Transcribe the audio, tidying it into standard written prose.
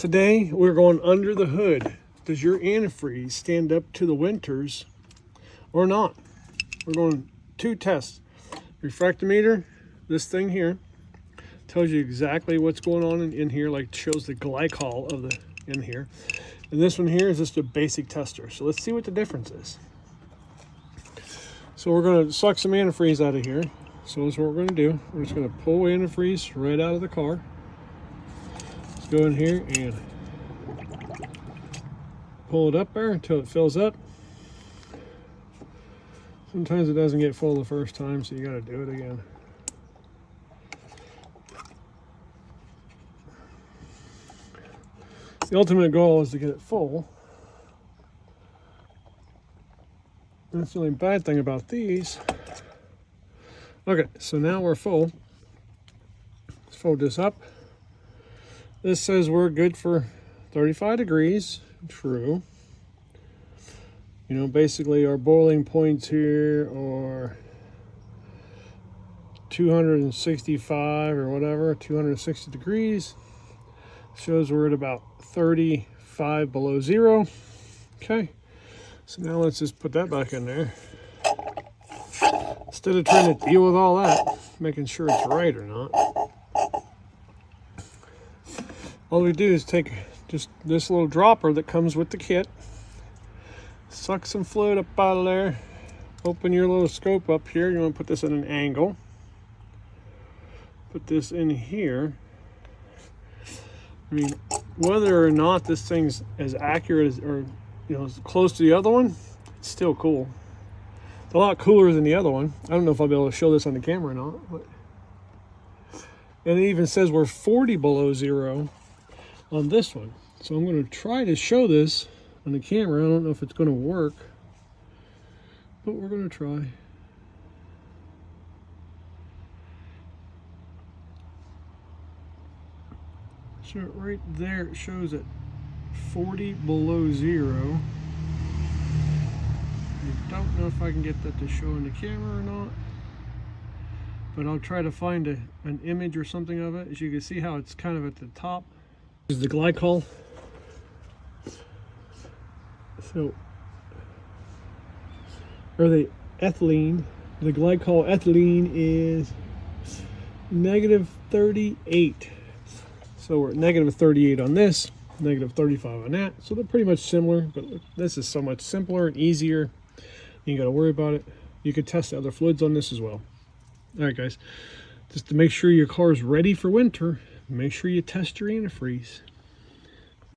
Today we're going under the hood. Does your antifreeze stand up to the winters or not? We're going two tests. Refractometer, this thing here, tells you exactly what's going on in here, like shows the glycol of the in here. And this one here is just a basic tester. So let's see what the difference is. So we're going to suck some antifreeze out of here. So that's what we're going to do. We're just going to pull antifreeze right out of the car. Let's go in here and pull it up there until it fills up. Sometimes it doesn't get full the first time, so you got to do it again. The ultimate goal is to get it full. That's the only bad thing about these. Okay, so now we're full. Let's fold this up. This says we're good for 35 degrees. True. You know, basically our boiling points here are 265 or whatever, 260 degrees. Shows we're at about 35 below zero. Okay, so now let's just put that back in there. Instead of trying to deal with all that, making sure it's right or not. All we do is take just this little dropper that comes with the kit, suck some fluid up out of there, open your little scope up here. You want to put this at an angle. Put this in here. I mean, whether or not this thing's as accurate as, or you know, as close to the other one, it's still cool. It's a lot cooler than the other one. I don't know if I'll be able to show this on the camera or not. But... And it even says we're 40 below zero on this one. So I'm going to try to show this on the camera. I don't know if it's going to work, but we're going to try. So right there it shows at 40 below zero. I don't know if I can get that to show on the camera or not, but I'll try to find an image or something of it. As you can see how it's kind of at the top. This is the glycol. So, or the ethylene. The glycol ethylene is negative 38. So we're at negative 38 on this, negative 35 on that. So they're pretty much similar, but this is so much simpler and easier. You ain't got to worry about it. You could test the other fluids on this as well. All right, guys. Just to make sure your car is ready for winter, make sure you test your antifreeze.